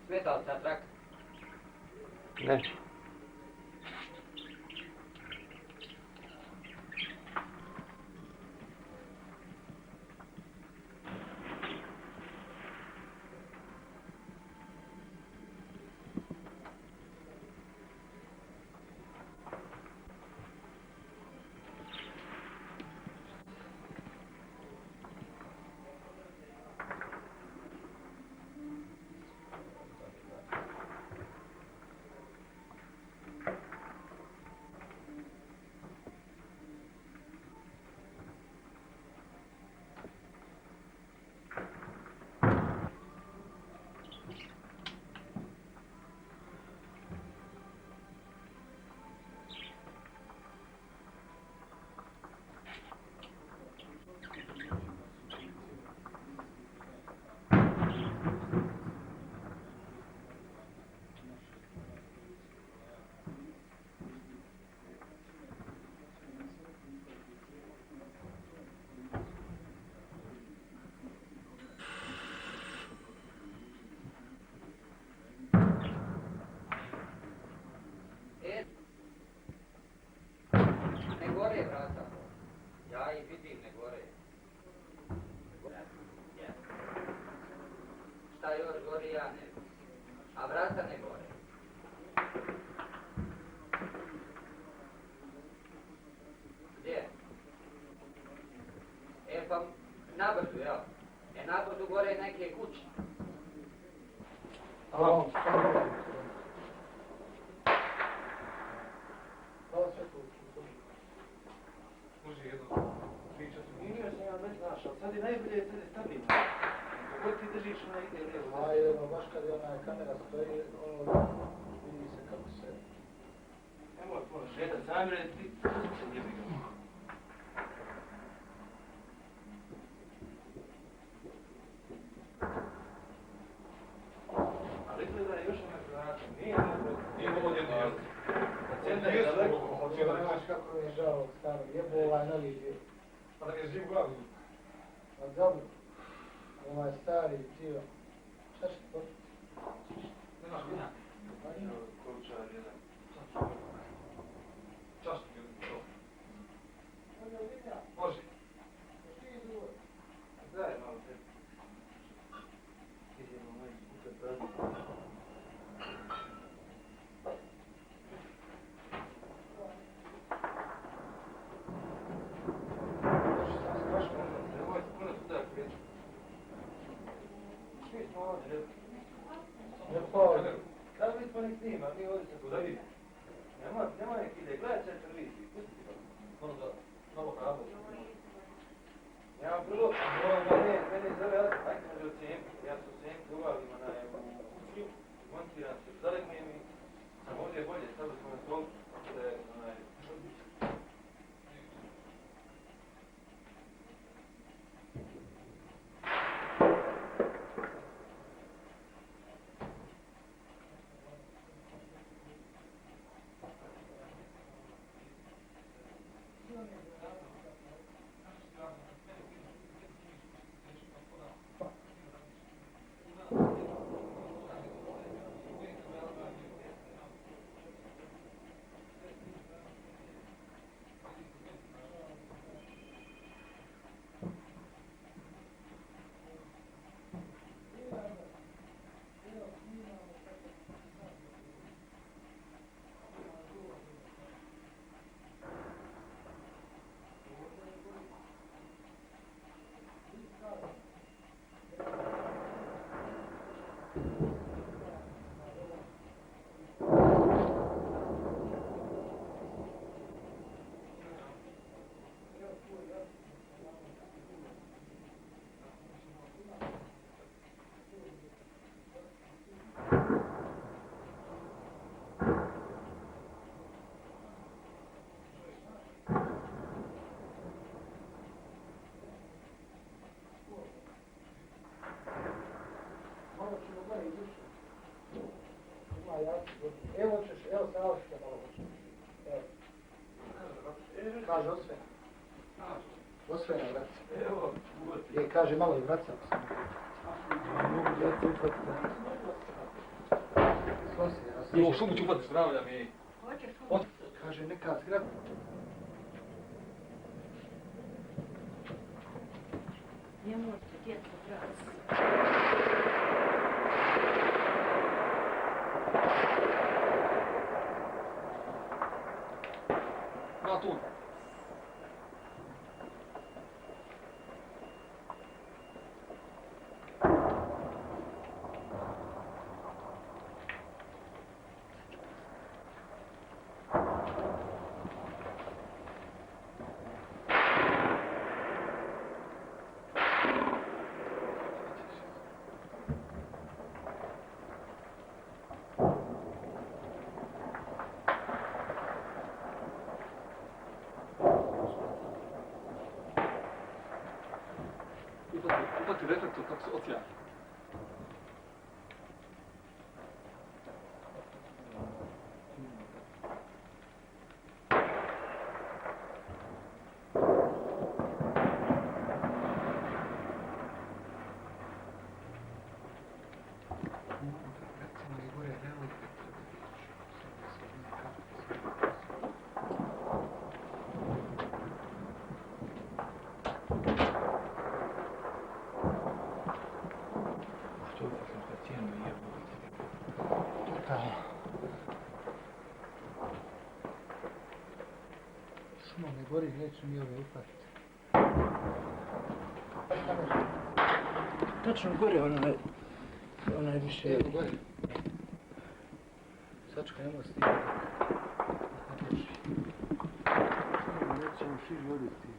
Sveta li sad trak? Ne. A vrata ne gore. Gdje? Pa nabrdu, jel? Nabrdu gore neke kuće. Hvala. Može jedno pričati. Nije sam ja već našao. Sad je najbolje stabilno. Kako ti držiš ona ide lijevo? A jedno, baš kad je ona kamera stoji, vidi se kako se... Nemoj puno šetat, zamire ti se jebi ga. Ali gleda još ona vrata, nije dobro. Nije ovo jedno jel? Centar je daleko. Znaš kako mi je žao ovog starog, jebo ovaj novi dio. Pa da mi je živ glavu. A dobro, ovaj stari dio. Šta će to? Nemaš vina? Koručar jedan. Čašno mi to. Može. Daj malo te. Idemo moj skupe pravi. Da li smo nek snima, mi ovdje se podavi. Nema nek ide, gledaj će televiziju, pusti ti pa. Ono da, malo pravo. Ja vam prvo, mene zove, ajde može od Sijemke, ja sam u Sijemke uvali kuću, montiram se, dalekne mi, sam ovdje bolje, stavili smo na stol, tako da je, ja ću. Evo ćeš, evo samo što malo hoćeš. Evo. Kaže osvena. Osvena, vraca. Evo, ugodi. Kaže malo i vraca. Mogu da ti upati. Slosi, ja sam. Jo, šumu ću upati, zdravlja mi. Kaže neka zgrada. Ne možete, djeca, brati. Na tu. Upati reflektor kako se ocija. Šuma ne gori, neću mi ove upatiti. Tačno gore onaj više. Evo gore. Sačka, nemoj snimati. Nećemo širi oditi.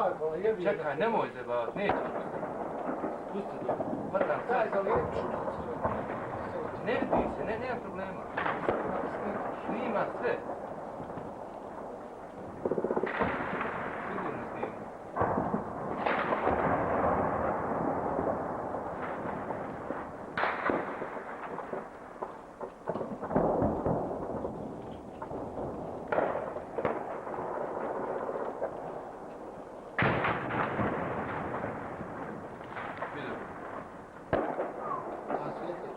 jako, jebi. Čekaj, nemoj zajebavati, nećeš pustiti. Pusti to, vrtam Daj, sad. za lijepu. Ne vidi se, nema problema. Snima sve. Sigurno snima. Vidim. A svijeti.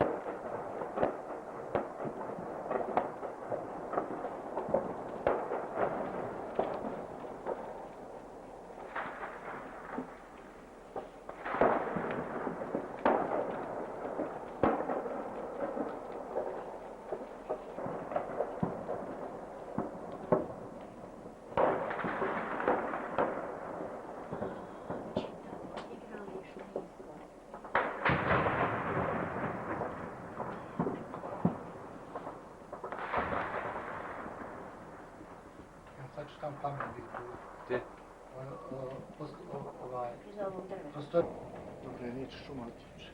Igrališno nisko. Ja sad ću tam pamet biti. Gdje? Ovaj, Iza ovog drveta. prostor. Dok ne neće šuma otići.